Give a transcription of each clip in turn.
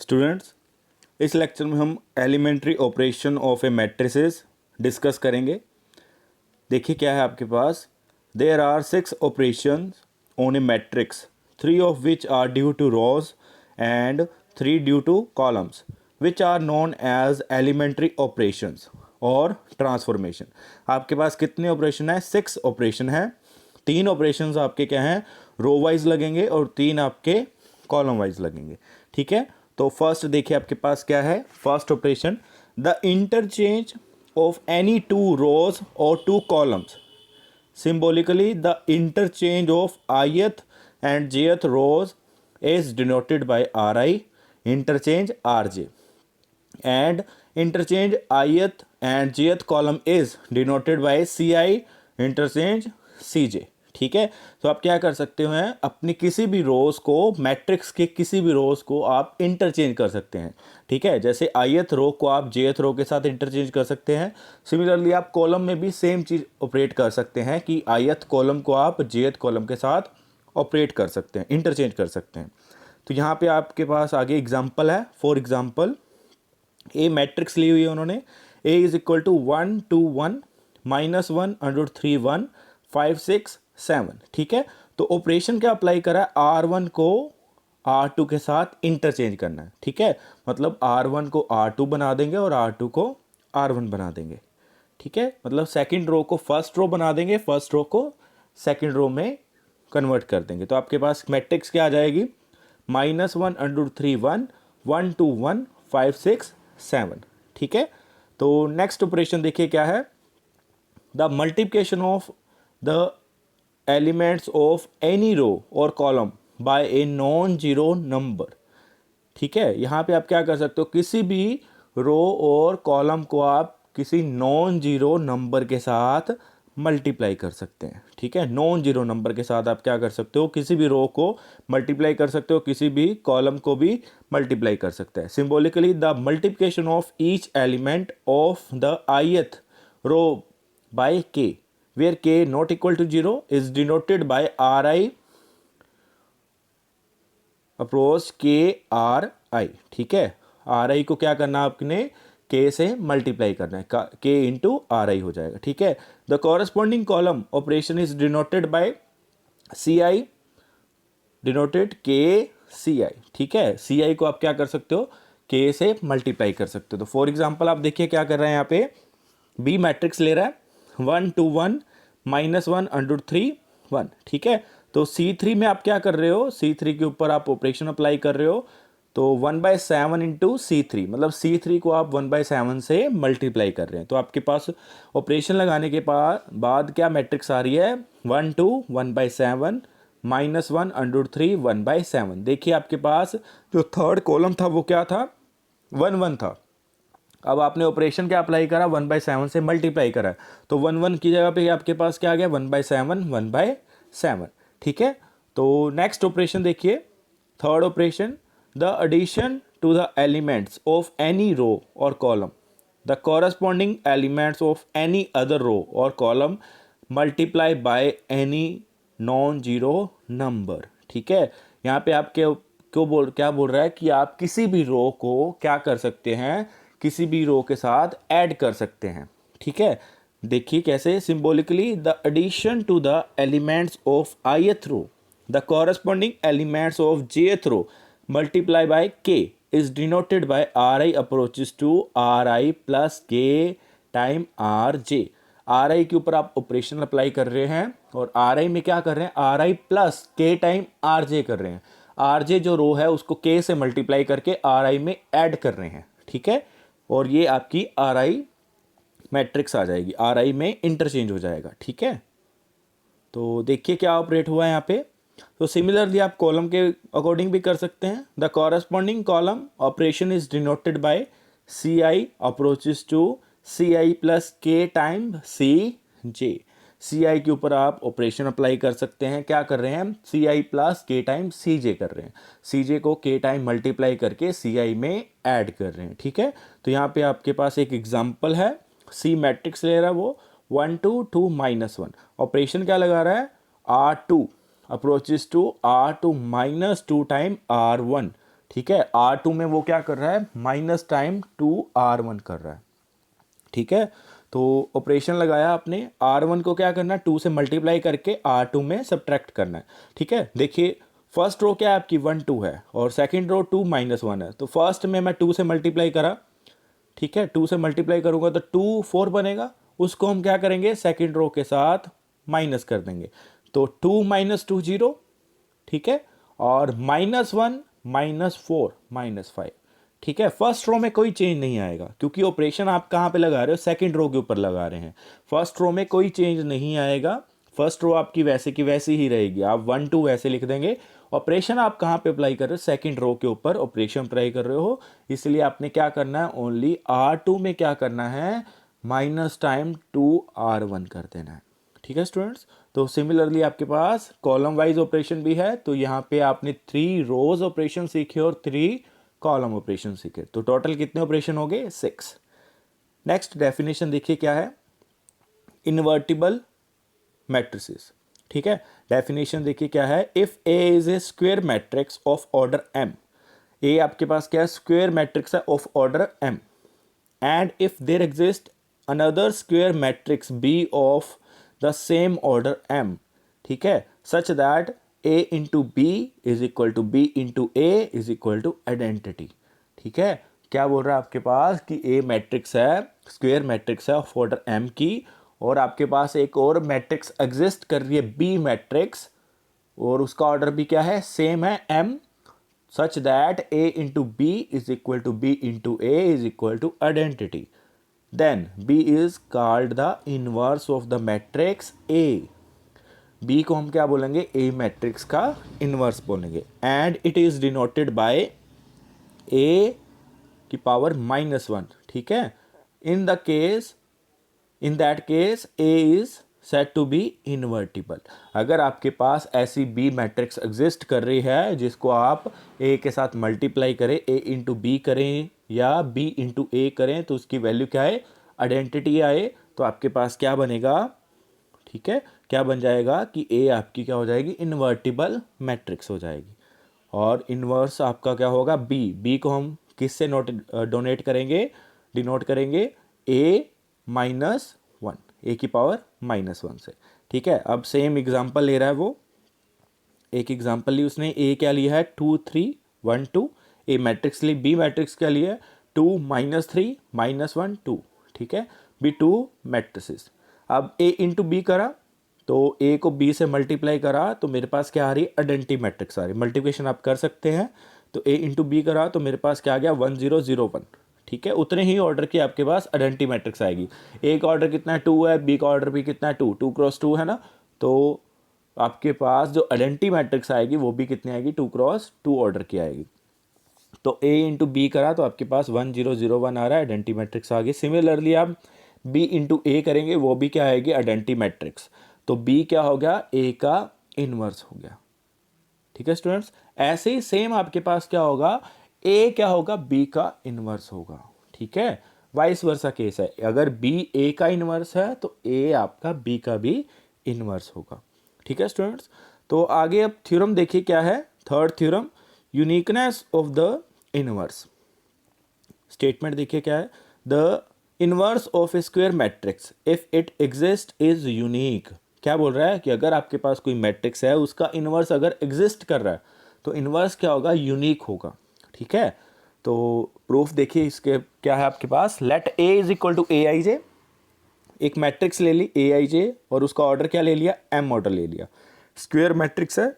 Students, इस lecture में हम elementary operation of a matrices discuss करेंगे। देखिए क्या है आपके पास, there are 6 operations on a matrix, 3 of which are due to rows and 3 due to columns which are known as elementary operations or transformation. आपके पास कितने ऑपरेशन है? 6 ऑपरेशन है। 3 ऑपरेशंस आपके क्या हैं? रो वाइज लगेंगे और 3 आपके कॉलम वाइज लगेंगे। ठीक है, तो फर्स्ट देखिए आपके पास क्या है। First operation, the interchange of any 2 रोज और 2 columns, symbolically the interchange of ith and jth rows is denoted by ri, interchange rj, and interchange ith and jth column is denoted by ci, interchange cj। ठीक है, तो आप क्या कर सकते हैं, अपनी किसी भी रोज को, मैट्रिक्स के किसी भी रोज को आप इंटरचेंज कर सकते हैं। ठीक है, जैसे ith रो को आप jth रो के साथ इंटरचेंज कर सकते हैं। सिमिलरली आप कॉलम में भी सेम चीज ऑपरेट कर सकते हैं कि ith कॉलम को आप jth कॉलम के साथ ऑपरेट कर सकते हैं, इंटरचेंज कर सकते हैं। तो यहाँ पे आपके पास आगे एग्जाम्पल है। फॉर एग्जाम्पल, ए मैट्रिक्स ली हुई है उन्होंने, ए इज इक्वल टू 1 2 1 -1 √3 1 5 6 7। ठीक है, तो ऑपरेशन क्या अप्लाई करा है, R1 को R2 के साथ इंटरचेंज करना है। ठीक है, मतलब R1 को R2 बना देंगे और R2 को R1 बना देंगे। ठीक है, मतलब सेकंड रो को फर्स्ट रो बना देंगे, फर्स्ट रो को सेकंड रो में कन्वर्ट कर देंगे। तो आपके पास मैट्रिक्स क्या आ जाएगी, -1 √3 1 1 2 1 5 6 7। ठीक है, तो नेक्स्ट ऑपरेशन देखिए क्या है, the multiplication of the elements of any row or column by a non zero number. ठीक है, यहाँ पे आप क्या कर सकते हो, किसी भी रो और कॉलम को आप किसी नॉन जीरो नंबर के साथ मल्टीप्लाई कर सकते हैं। ठीक है, नॉन जीरो नंबर के साथ आप क्या कर सकते हो, किसी भी रो को मल्टीप्लाई कर सकते हो, किसी भी कॉलम को भी मल्टीप्लाई कर सकते हैं। Symbolically the multiplication of each element of the ith row by k where k not equal to 0 is denoted by ri approach के आर आई। ठीक है, आर आई को क्या करना है आपने, के से मल्टीप्लाई करना है, के इंटू आर आई हो जाएगा। ठीक है, the corresponding column operation is denoted by C I, denoted K C आई। ठीक है, सी आई को आप क्या कर सकते हो, के से मल्टीप्लाई कर सकते हो। तो फॉर एग्जाम्पल आप देखिए क्या कर रहे हैं, यहाँ पे बी मैट्रिक्स ले रहा है 1 2 1 -1 √3 1। ठीक है, तो C3 में आप क्या कर रहे हो, C3 के ऊपर आप ऑपरेशन अप्लाई कर रहे हो, तो 1/7 इंटू C3, मतलब C3 को आप 1/7 से मल्टीप्लाई कर रहे हैं। तो आपके पास ऑपरेशन लगाने के बाद क्या मैट्रिक्स आ रही है, 1 2 1/7 -1 √3 1/7। देखिए आपके पास जो थर्ड कॉलम था वो क्या था, 1 1 था। अब आपने ऑपरेशन क्या अप्लाई करा, 1/7 से मल्टीप्लाई करा, तो 1 1 की जगह पे आपके पास क्या आ गया, 1/7 1/7। ठीक है, तो नेक्स्ट ऑपरेशन देखिए, third operation, the addition to the elements of any row or column the corresponding elements of any other row or column multiply by any non zero number. ठीक है, यहाँ पे आप क्या बोल रहा है कि आप किसी भी रो को क्या कर सकते हैं, किसी भी रो के साथ ऐड कर सकते हैं। ठीक है, देखिए कैसे, symbolically the addition to the elements of ith row the corresponding elements of jth row multiply by k is denoted by ri approaches to ri plus k time rj। ri के ऊपर आप ऑपरेशन अप्लाई कर रहे हैं और ri में क्या कर रहे हैं, ri plus k time rj कर रहे हैं। rj जो रो है उसको k से मल्टीप्लाई करके ri में ऐड कर रहे हैं। ठीक है, और ये आपकी आर आई मैट्रिक्स आ जाएगी, आर आई में इंटरचेंज हो जाएगा। ठीक है, तो देखिए क्या ऑपरेट हुआ है यहाँ पे। तो सिमिलरली आप कॉलम के अकॉर्डिंग भी कर सकते हैं। The corresponding column operation is denoted by C I approaches to C I plus K time C J. C I के ऊपर आप ऑपरेशन अप्लाई कर सकते हैं, क्या कर रहे हैं, सी I plus K time C जे कर रहे हैं, सी जे को के टाइम मल्टीप्लाई करके सी आई में ऐड कर रहे हैं। ठीक है, तो यहाँ पे आपके पास एक एग्जाम्पल है, सी मैट्रिक्स ले रहा है वो 1 2 2 -1, ऑपरेशन क्या लगा रहा है, R2 approaches to R2 -2 time R1 ठीक है। R2 में वो क्या कर रहा है, माइनस टाइम 2R1 कर रहा है, ठीक है। तो ऑपरेशन लगाया आपने, R1 को क्या करना है, 2 से मल्टीप्लाई करके R2 में सब्ट्रैक्ट करना है, ठीक है। देखिए फर्स्ट रो क्या है आपकी 1 2 है और सेकंड रो 2 -1 है, तो फर्स्ट में मैं 2 से मल्टीप्लाई करा, ठीक है, 2 से मल्टीप्लाई करूंगा तो 2 4 बनेगा, उसको हम क्या करेंगे सेकंड रो के साथ माइनस कर देंगे, तो 2 - 2 0, ठीक है, और -1 -4 -5, ठीक है। फर्स्ट रो में कोई चेंज नहीं आएगा क्योंकि ऑपरेशन आप कहाँ पे लगा रहे हो, सेकंड रो के ऊपर लगा रहे हैं। फर्स्ट रो में कोई चेंज नहीं आएगा, फर्स्ट रो आपकी वैसे की वैसी ही रहेगी, आप 1 2 वैसे लिख देंगे। ऑपरेशन आप कहाँ पे अप्लाई कर रहे हो, सेकंड रो के ऊपर ऑपरेशन अप्लाई कर रहे हो, इसलिए आपने क्या करना है, ओनली R2 में क्या करना है, माइनस टाइम 2R1 कर देना है, ठीक है स्टूडेंट्स। तो सिमिलरली आपके पास कॉलम वाइज ऑपरेशन भी है, तो यहाँ पे आपने 3 रोज ऑपरेशन सीखे और 3 कॉलम ऑपरेशन सीखे, तो टोटल कितने ऑपरेशन हो गए, 6। नेक्स्ट डेफिनेशन देखिए क्या है, इन्वर्टिबल मैट्रिसेस, ठीक है। डेफिनेशन देखिए क्या है, if A is a square matrix of order M, A आपके पास क्या है, स्क्वायर मैट्रिक्स है of order M, and if there exist another square matrix B of the same order M, ठीक है, such that a into B is equal to B into A is equal to identity, ठीक है। क्या बोल रहा है आपके पास कि ए मैट्रिक्स है, स्क्वायर मैट्रिक्स है ऑफ ऑर्डर एम की, और आपके पास एक और मैट्रिक्स एग्जिस्ट कर रही है बी मैट्रिक्स, और उसका ऑर्डर भी क्या है, सेम है M, such that a into B is equal to B into A is equal to identity, then b is called the inverse of the matrix a। b को हम क्या बोलेंगे, a मैट्रिक्स का inverse बोलेंगे, and it is denoted by a की power -1, ठीक है। In that case a is set to be invertible. अगर आपके पास ऐसी b मैट्रिक्स एग्जिस्ट कर रही है जिसको आप a के साथ मल्टीप्लाई करें, a इंटू बी करें या b इंटू ए करें, तो उसकी वैल्यू क्या है, आइडेंटिटी आए, तो आपके पास क्या बनेगा, ठीक है, क्या बन जाएगा कि a आपकी क्या हो जाएगी, इन्वर्टिबल मैट्रिक्स हो जाएगी, और इन्वर्स आपका क्या होगा, b को हम किससे डिनोट करेंगे a-1, a की पावर -1 से, ठीक है। अब सेम एग्जांपल ले रहा है वो, एक एग्जांपल ली उसने, a क्या लिया है 2 3 1 2, a मैट्रिक्स ली, b मैट्रिक्स क्या लिया है 2 -3 -1 2, ठीक है, b 2 मैट्रिसेस। अब a इंटू बी करा, तो a को b से मल्टीप्लाई करा, तो मेरे पास क्या आ रही है, आइडेंटिटी मैट्रिक्स आ रही है, मल्टीप्लिकेशन आप कर सकते हैं, तो a इंटू बी करा तो मेरे पास क्या आ गया 1 0 0 1, ठीक है। उतने ही ऑर्डर की आपके पास आइडेंटिटी मैट्रिक्स आएगी, a का ऑर्डर कितना है 2 है, b का ऑर्डर भी कितना है 2 2 क्रॉस 2 है ना, तो आपके पास जो आइडेंटिटी मैट्रिक्स आएगी वो भी कितनी आएगी, 2 क्रॉस 2 ऑर्डर की आएगी। तो a इंटू बी करा तो आपके पास 1 0 0 1 आ रहा है, आइडेंटिटी मैट्रिक्स आ गई। सिमिलरली आप b इंटू ए करेंगे, वो भी क्या आएगी, आइडेंटिटी मैट्रिक्स, तो b क्या हो गया, a का इनवर्स हो गया, ठीक है स्टूडेंट्स। ऐसे ही सेम आपके पास क्या होगा, a क्या होगा, b का इनवर्स होगा, ठीक है। वाइस वर्सा केस है, अगर b a का इनवर्स है तो a आपका b का भी इनवर्स होगा, ठीक है स्टूडेंट्स। तो आगे अब थ्योरम देखिए क्या है, third theorem, uniqueness of the inverse. Statement देखिए क्या है, the inverse of A square matrix if it exist is unique. क्या बोल रहा है कि अगर आपके पास कोई मैट्रिक्स है, उसका इनवर्स अगर एग्जिस्ट कर रहा है, तो इनवर्स क्या होगा, यूनिक होगा, ठीक है। तो प्रूफ देखिए इसके क्या है आपके पास, let a is equal to A I J, एक मैट्रिक्स ले ली ए आई जे, और उसका ऑर्डर क्या ले लिया, एम ऑर्डर ले लिया, स्क्वायर मैट्रिक्स है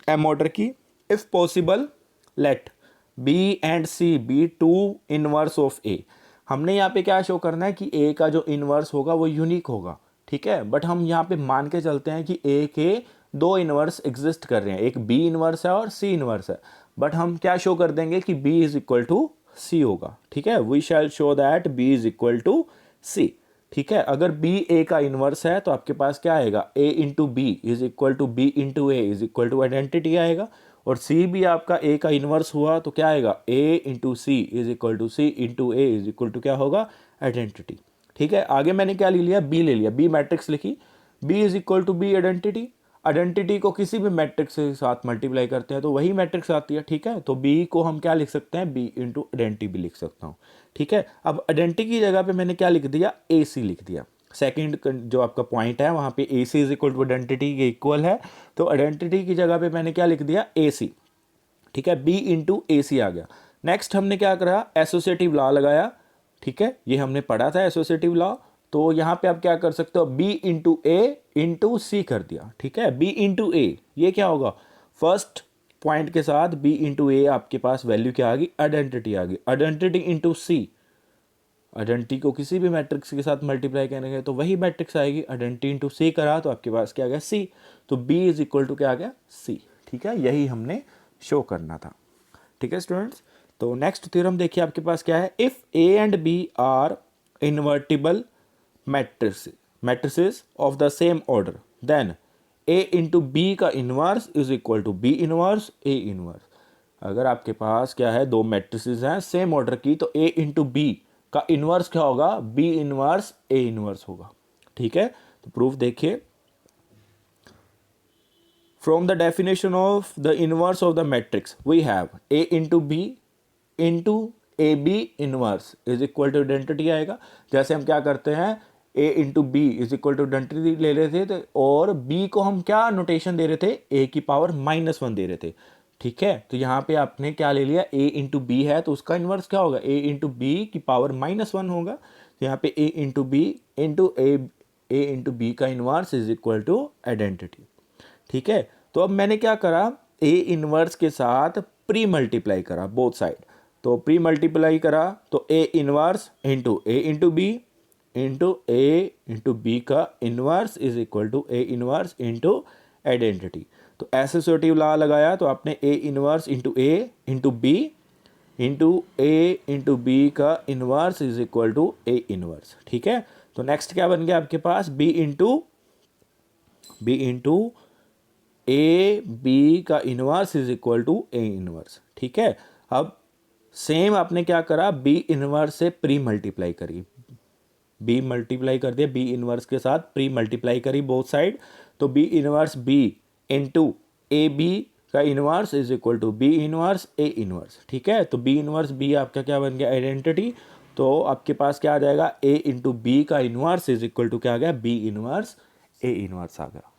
एम ऑर्डर की। If possible let B and C be two inverse of A. हमने यहाँ पे क्या शो करना है कि ए का जो इनवर्स होगा वो यूनिक होगा, ठीक है, बट हम यहाँ पे मान के चलते हैं कि ए के 2 इनवर्स एग्जिस्ट कर रहे हैं, एक बी इनवर्स है और सी इनवर्स है, बट हम क्या शो कर देंगे कि B is equal to C होगा, ठीक है, we shall show that B is equal to C, ठीक है। अगर b a का इनवर्स है तो आपके पास क्या आएगा, a into B is equal to B into A is equal to identity आएगा, और c भी आपका a का इनवर्स हुआ तो क्या आएगा, a into C is equal to C into A is equal to क्या होगा, आइडेंटिटी, ठीक है। आगे मैंने क्या ले लिया, b ले लिया, b मैट्रिक्स लिखी, b is equal to B identity. Identity को किसी भी मैट्रिक्स के साथ मल्टीप्लाई करते हैं तो वही मैट्रिक्स आती है, ठीक है। तो बी को हम क्या लिख सकते हैं, बी इंटू आइडेंटिटी भी लिख सकता हूँ, ठीक है। अब आइडेंटिटी की जगह पे मैंने क्या लिख दिया, ए सी लिख दिया। सेकंड जो आपका पॉइंट है वहाँ पे ए सी इज इक्वल टू आइडेंटिटी के इक्वल है, तो आइडेंटिटी की जगह पे मैंने क्या लिख दिया, ए सी, ठीक है। बी इंटू ए सी आ गया। नेक्स्ट हमने क्या करा, एसोसिएटिव लॉ लगाया, ठीक है, ये हमने पढ़ा था एसोसिएटिव लॉ। तो यहाँ पे आप क्या कर सकते हो, बी इंटू ए इंटू सी कर दिया, ठीक है। बी इंटू ए, ये क्या होगा, फर्स्ट पॉइंट के साथ बी इंटू ए आपके पास वैल्यू क्या आ गई, आइडेंटिटी आ गई। आइडेंटिटी इंटू सी, आइडेंटिटी को किसी भी मैट्रिक्स के साथ मल्टीप्लाई करेंगे तो वही मैट्रिक्स आएगी। आइडेंटिटी इंटू सी करा तो आपके पास क्या आ गया, सी। तो बी इज इक्वल टू क्या आ गया, सी, ठीक है। यही हमने शो करना था, ठीक है स्टूडेंट्स। तो नेक्स्ट थ्योरम देखिए आपके पास क्या है, if A and B are invertible matrices of the same order then A into B का inverse is equal to B inverse A inverse. अगर आपके पास क्या है, दो मैट्रिसेस हैं सेम ऑर्डर की, तो ए इंटू बी का इनवर्स क्या होगा, बी इनवर्स ए इनवर्स होगा, ठीक है। तो प्रूफ देखिए, from the definition of the inverse of the matrix we have a into b into A B inverse is equal to identity आएगा। जैसे हम क्या करते हैं, a into B is equal to identity ले रहे थे और b को हम क्या नोटेशन दे रहे थे, a की पावर -1 दे रहे थे, ठीक है। तो यहाँ पे आपने क्या ले लिया, a इंटू बी है तो उसका इन्वर्स क्या होगा, a इंटू बी की पावर -1 होगा। तो यहाँ पे a into B into A into B का inverse is equal to identity, ठीक है। तो अब मैंने क्या करा, ए इनवर्स के साथ प्री मल्टीप्लाई करा बोथ साइड। तो प्री मल्टीप्लाई करा तो A inverse into A into B into A into B का inverse is equal to A inverse into identity. तो एसोसिएटिव लॉ लगाया तो आपने A inverse into A into B into A into B का inverse is equal to A inverse, ठीक है। तो next क्या बन गया आपके पास, बी इंटू ए बी का inverse is equal to A inverse, ठीक है। अब सेम आपने क्या करा, बी इनवर्स से प्री मल्टीप्लाई करी, बी मल्टीप्लाई कर दिया, बी इनवर्स के साथ प्री मल्टीप्लाई करी बोथ साइड। तो B inverse B into A B का inverse is equal to B inverse A inverse, ठीक है। तो बी इनवर्स बी आपका क्या बन गया, आइडेंटिटी। तो आपके पास क्या आ जाएगा, ए इंटू बी का इनवर्स इज इक्वल टू क्या आ गया, बी इनवर्स ए इनवर्स आ गया।